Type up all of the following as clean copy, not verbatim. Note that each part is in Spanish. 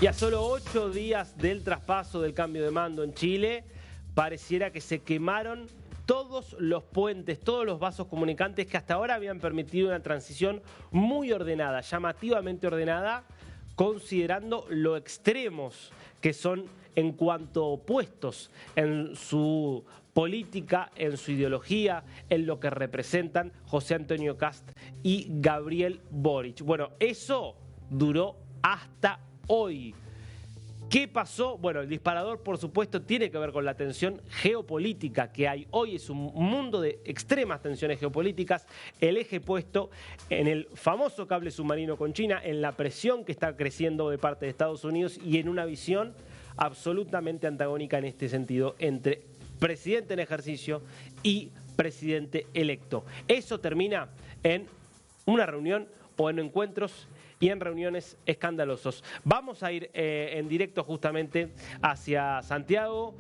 Y a solo 8 días del traspaso del cambio de mando en Chile, pareciera que se quemaron todos los puentes, todos los vasos comunicantes que hasta ahora habían permitido una transición muy ordenada, llamativamente ordenada, considerando lo extremos que son en cuanto a opuestos en su política, en su ideología, en lo que representan José Antonio Kast y Gabriel Boric. Bueno, eso duró hasta hoy. ¿Qué pasó? Bueno, el disparador, por supuesto, tiene que ver con la tensión geopolítica que hay. Hoy es un mundo de extremas tensiones geopolíticas, el eje puesto en el famoso cable submarino con China, en la presión que está creciendo de parte de Estados Unidos y en una visión absolutamente antagónica en este sentido entre presidente en ejercicio y presidente electo. Eso termina en una reunión o en encuentros y en reuniones escandalosos. Vamos a ir en directo justamente hacia Santiago,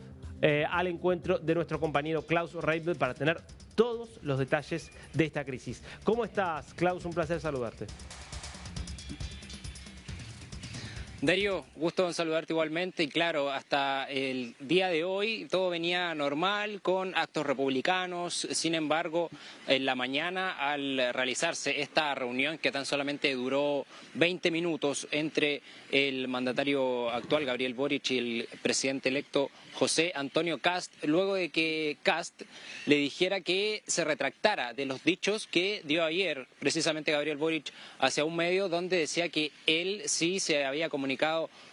al encuentro de nuestro compañero Klaus Reibel para tener todos los detalles de esta crisis. ¿Cómo estás, Klaus? Un placer saludarte. Darío, gusto en saludarte igualmente y claro, hasta el día de hoy todo venía normal con actos republicanos, sin embargo, en la mañana al realizarse esta reunión que tan solamente duró 20 minutos entre el mandatario actual Gabriel Boric y el presidente electo José Antonio Kast, luego de que Kast le dijera que se retractara de los dichos que dio ayer precisamente Gabriel Boric hacia un medio donde decía que él sí se había comunicado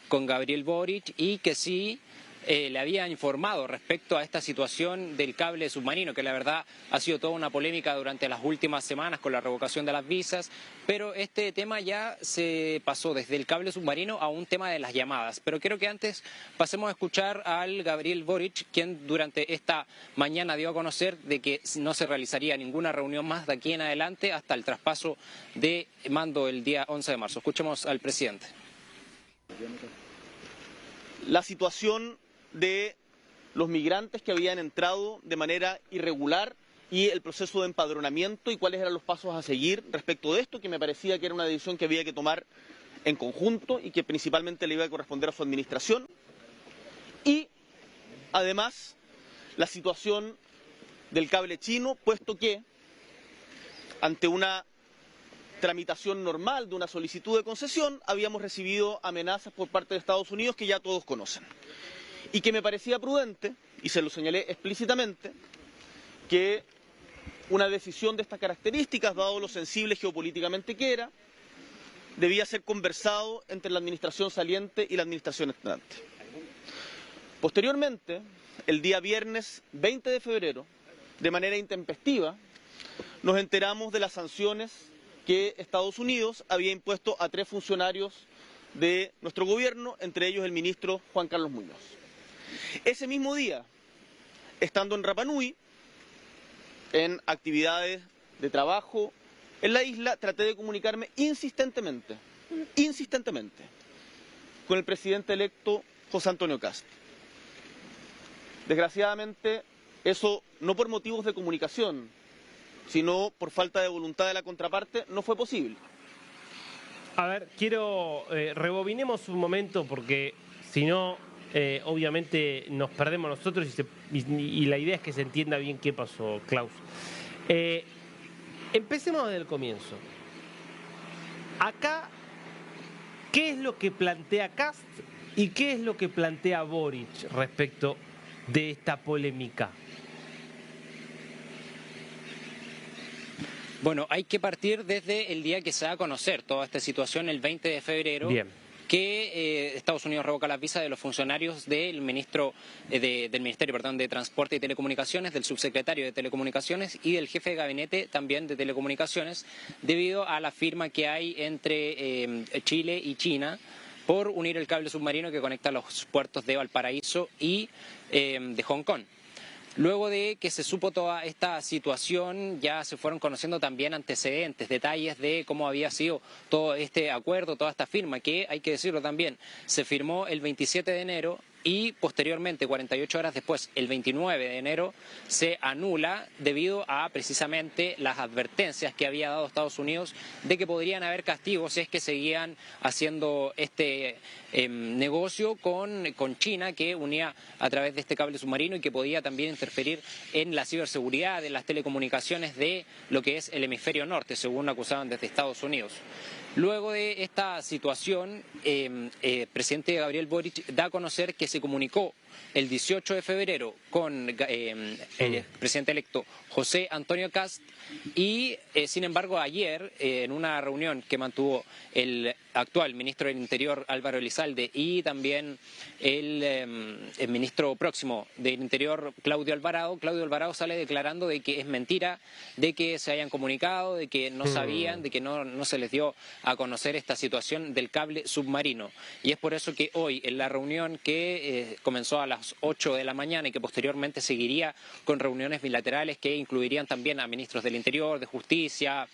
con Gabriel Boric y que sí le había informado respecto a esta situación del cable submarino, que la verdad ha sido toda una polémica durante las últimas semanas con la revocación de las visas, pero este tema ya se pasó desde el cable submarino a un tema de las llamadas. Pero quiero que antes pasemos a escuchar al Gabriel Boric, quien durante esta mañana dio a conocer de que no se realizaría ninguna reunión más de aquí en adelante hasta el traspaso de mando el día 11 de marzo. Escuchemos al presidente. La situación de los migrantes que habían entrado de manera irregular y el proceso de empadronamiento y cuáles eran los pasos a seguir respecto de esto, que me parecía que era una decisión que había que tomar en conjunto y que principalmente le iba a corresponder a su administración. Y además la situación del cable chino, puesto que ante una tramitación normal de una solicitud de concesión habíamos recibido amenazas por parte de Estados Unidos que ya todos conocen. Y que me parecía prudente, y se lo señalé explícitamente, que una decisión de estas características, dado lo sensible geopolíticamente que era, debía ser conversado entre la administración saliente y la administración entrante. Posteriormente, el día viernes 20 de febrero, de manera intempestiva, nos enteramos de las sanciones que Estados Unidos había impuesto a 3 funcionarios de nuestro gobierno, entre ellos el ministro Juan Carlos Muñoz. Ese mismo día, estando en Rapa Nui, en actividades de trabajo en la isla, traté de comunicarme insistentemente, con el presidente electo José Antonio Kast. Desgraciadamente, eso no por motivos de comunicación, sino por falta de voluntad de la contraparte, no fue posible. A ver, quiero rebobinemos un momento porque si no, obviamente nos perdemos nosotros y la idea es que se entienda bien qué pasó, Klaus. Empecemos desde el comienzo. Acá, ¿qué es lo que plantea Kast y qué es lo que plantea Boric respecto de esta polémica? Bueno, hay que partir desde el día que se da a conocer toda esta situación, el 20 de febrero, Bien. Que Estados Unidos revoca las visas de los funcionarios del Ministerio de Transporte y Telecomunicaciones, del subsecretario de Telecomunicaciones y del jefe de gabinete también de Telecomunicaciones, debido a la firma que hay entre Chile y China por unir el cable submarino que conecta los puertos de Valparaíso y de Hong Kong. Luego de que se supo toda esta situación, ya se fueron conociendo también antecedentes, detalles de cómo había sido todo este acuerdo, toda esta firma, que hay que decirlo también, se firmó el 27 de enero y posteriormente, 48 horas después, el 29 de enero, se anula debido a precisamente las advertencias que había dado Estados Unidos de que podrían haber castigos si es que seguían haciendo negocio con China que unía a través de este cable submarino y que podía también interferir en la ciberseguridad, en las telecomunicaciones de lo que es el hemisferio norte, según acusaban desde Estados Unidos. Luego de esta situación, el presidente Gabriel Boric da a conocer que se comunicó el 18 de febrero con el presidente electo José Antonio Kast y, sin embargo, ayer, en una reunión que mantuvo el actual ministro del Interior Álvaro Elizalde y también el ministro próximo del Interior Claudio Alvarado sale declarando de que es mentira, de que se hayan comunicado, de que no sabían, de que no se les dio a conocer esta situación del cable submarino. Y es por eso que hoy, en la reunión que comenzó a las 8 de la mañana y que posteriormente seguiría con reuniones bilaterales que incluirían también a ministros del Interior, de Justicia,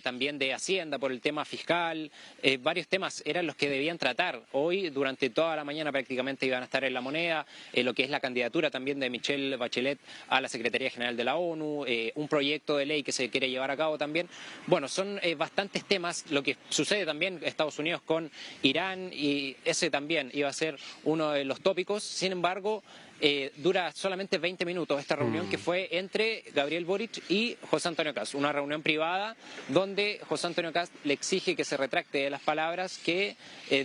también de Hacienda por el tema fiscal, varios temas eran los que debían tratar. Hoy, durante toda la mañana prácticamente iban a estar en la moneda, lo que es la candidatura también de Michelle Bachelet a la Secretaría General de la ONU, un proyecto de ley que se quiere llevar a cabo también. Bueno, son bastantes temas, lo que sucede también en Estados Unidos con Irán y ese también iba a ser uno de los tópicos. Sin embargo, dura solamente 20 minutos esta reunión que fue entre Gabriel Boric y José Antonio Kast, una reunión privada donde José Antonio Kast le exige que se retracte de las palabras que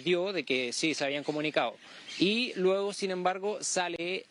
dio de que sí se habían comunicado. Y luego, sin embargo, sale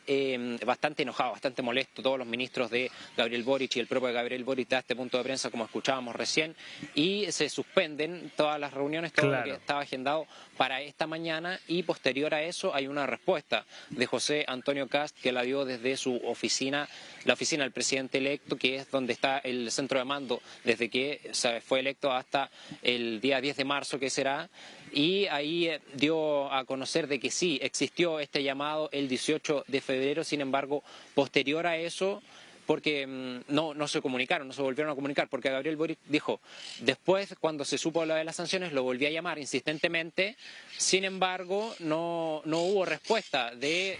bastante enojado, bastante molesto todos los ministros de Gabriel Boric y el propio Gabriel Boric da este punto de prensa como escuchábamos recién y se suspenden todas las reuniones, todo lo que estaba agendado para esta mañana y posterior a eso hay una respuesta de José Antonio Kast que la dio desde su oficina, la oficina del presidente electo, que es donde está el centro de mando desde que fue electo hasta el día 10 de marzo que será. Y ahí dio a conocer de que sí, existió este llamado el 18 de febrero, sin embargo, posterior a eso, porque no se comunicaron, no se volvieron a comunicar, porque Gabriel Boric dijo, después cuando se supo lo de las sanciones lo volví a llamar insistentemente, sin embargo no hubo respuesta de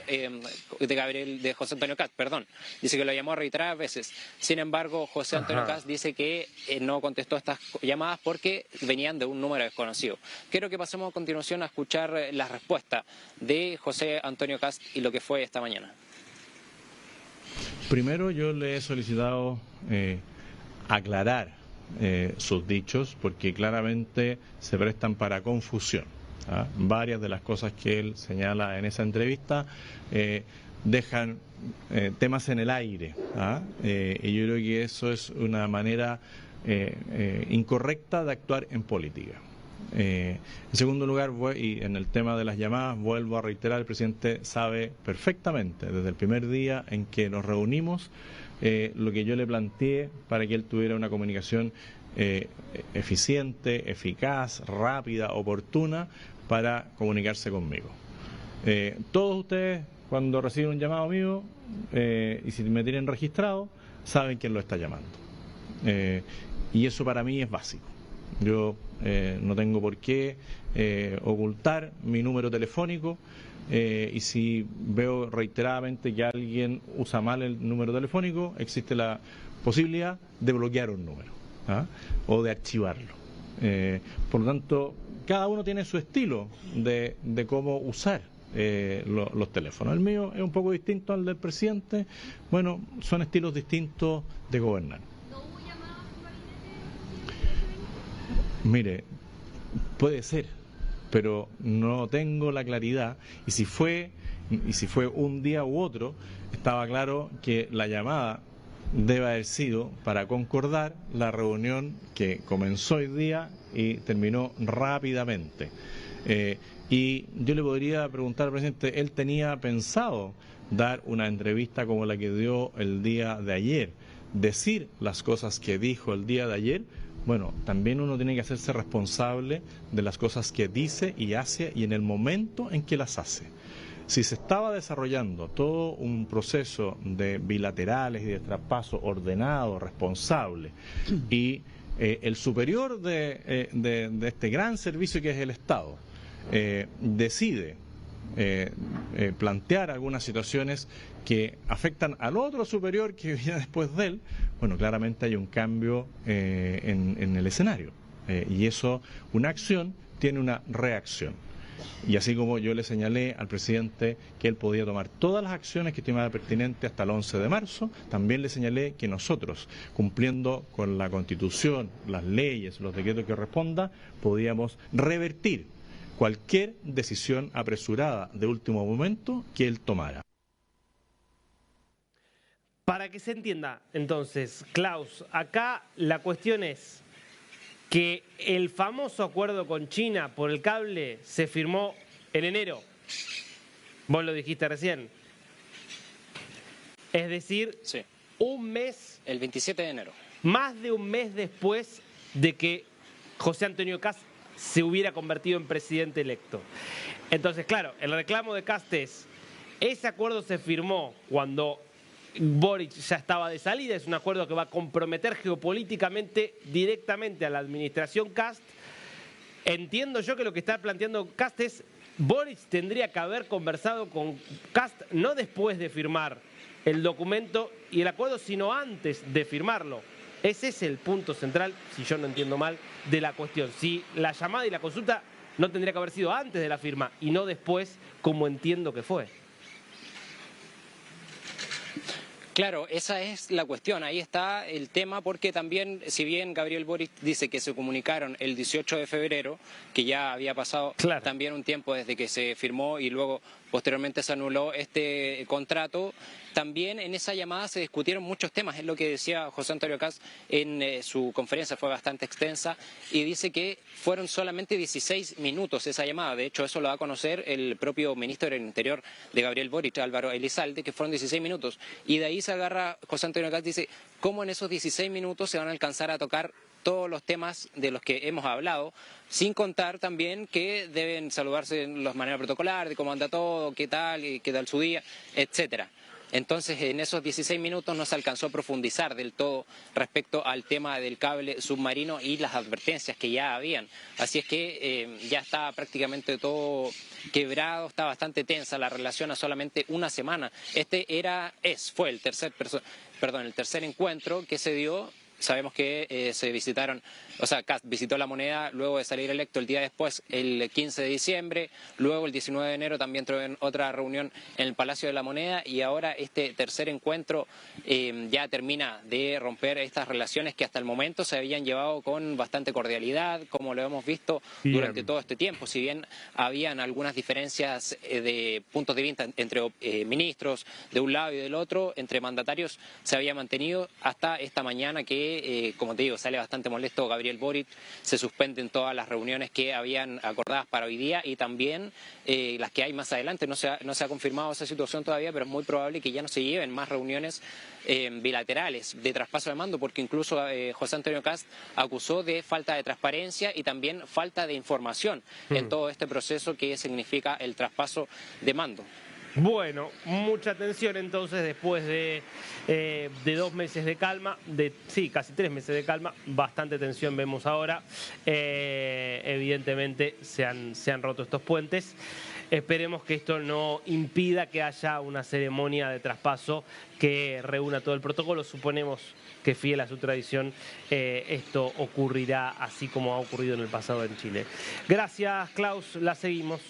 José Antonio Kast, perdón, dice que lo llamó reiteradas veces, sin embargo José Antonio Kast dice que no contestó estas llamadas porque venían de un número desconocido. Quiero que pasemos a continuación a escuchar la respuesta de José Antonio Kast y lo que fue esta mañana. Primero yo le he solicitado aclarar sus dichos porque claramente se prestan para confusión. Varias de las cosas que él señala en esa entrevista dejan temas en el aire. Y yo creo que eso es una manera incorrecta de actuar en política. En segundo lugar, y en el tema de las llamadas, vuelvo a reiterar, el presidente sabe perfectamente desde el primer día en que nos reunimos lo que yo le planteé para que él tuviera una comunicación eficiente, eficaz, rápida, oportuna para comunicarse conmigo. Todos ustedes, cuando reciben un llamado mío y si me tienen registrado, saben quién lo está llamando. Y eso para mí es básico. Yo no tengo por qué ocultar mi número telefónico y si veo reiteradamente que alguien usa mal el número telefónico, existe la posibilidad de bloquear un número o de archivarlo. Por lo tanto, cada uno tiene su estilo de cómo usar los teléfonos. El mío es un poco distinto al del presidente. Bueno, son estilos distintos de gobernar. Mire, puede ser, pero no tengo la claridad y si fue un día u otro, estaba claro que la llamada debe haber sido para concordar la reunión que comenzó hoy día y terminó rápidamente. Y yo le podría preguntar al presidente, él tenía pensado dar una entrevista como la que dio el día de ayer, decir las cosas que dijo el día de ayer. Bueno, también uno tiene que hacerse responsable de las cosas que dice y hace y en el momento en que las hace. Si se estaba desarrollando todo un proceso de bilaterales y de traspaso ordenado, responsable, y el superior de este gran servicio que es el Estado decide plantear algunas situaciones que afectan al otro superior que viene después de él, bueno, claramente hay un cambio en el escenario. Y eso, una acción tiene una reacción. Y así como yo le señalé al presidente que él podía tomar todas las acciones que estimara pertinentes hasta el 11 de marzo, también le señalé que nosotros, cumpliendo con la Constitución, las leyes, los decretos que corresponda, podíamos revertir cualquier decisión apresurada de último momento que él tomara. Para que se entienda, entonces, Klaus, acá la cuestión es que el famoso acuerdo con China por el cable se firmó en enero. Vos lo dijiste recién. Es decir, Sí. un mes, El 27 de enero. más de un mes después de que José Antonio Kast se hubiera convertido en presidente electo. Entonces, claro, el reclamo de Kast es, ese acuerdo se firmó cuando Boric ya estaba de salida, es un acuerdo que va a comprometer geopolíticamente directamente a la administración Kast. Entiendo yo que lo que está planteando Kast es, Boric tendría que haber conversado con Kast no después de firmar el documento y el acuerdo, sino antes de firmarlo. Ese es el punto central, si yo no entiendo mal, de la cuestión. Si la llamada y la consulta no tendría que haber sido antes de la firma y no después, como entiendo que fue. Claro, esa es la cuestión, ahí está el tema, porque también, si bien Gabriel Boric dice que se comunicaron el 18 de febrero, que ya había pasado también un tiempo desde que se firmó y luego posteriormente se anuló este contrato, también en esa llamada se discutieron muchos temas, es lo que decía José Antonio Kast en su conferencia, fue bastante extensa, y dice que fueron solamente 16 minutos esa llamada. De hecho, eso lo va a conocer el propio ministro del Interior de Gabriel Boric, Álvaro Elizalde, que fueron 16 minutos. Y de ahí se agarra José Antonio Kast, dice, ¿cómo en esos 16 minutos se van a alcanzar a tocar todos los temas de los que hemos hablado, sin contar también que deben saludarse de manera protocolar, de cómo anda todo, qué tal su día, etcétera? Entonces, en esos 16 minutos no se alcanzó a profundizar del todo respecto al tema del cable submarino y las advertencias que ya habían. Así es que ya está prácticamente todo quebrado, está bastante tensa la relación a solamente una semana. Fue el tercer encuentro que se dio. Sabemos que Kast visitó La Moneda luego de salir electo el día después, el 15 de diciembre, luego el 19 de enero también tuvo otra reunión en el Palacio de la Moneda y ahora este tercer encuentro ya termina de romper estas relaciones que hasta el momento se habían llevado con bastante cordialidad, como lo hemos visto durante todo este tiempo. Si bien habían algunas diferencias de puntos de vista entre ministros de un lado y del otro, entre mandatarios se había mantenido hasta esta mañana que como te digo, sale bastante molesto Gabriel Boric, se suspenden todas las reuniones que habían acordadas para hoy día y también las que hay más adelante. No se ha confirmado esa situación todavía, pero es muy probable que ya no se lleven más reuniones bilaterales de traspaso de mando, porque incluso José Antonio Kast acusó de falta de transparencia y también falta de información en todo este proceso que significa el traspaso de mando. Bueno, mucha atención entonces después de 2 meses de calma, casi 3 meses de calma, bastante tensión vemos ahora. Evidentemente se han roto estos puentes. Esperemos que esto no impida que haya una ceremonia de traspaso que reúna todo el protocolo. Suponemos que, fiel a su tradición, esto ocurrirá así como ha ocurrido en el pasado en Chile. Gracias, Klaus, la seguimos.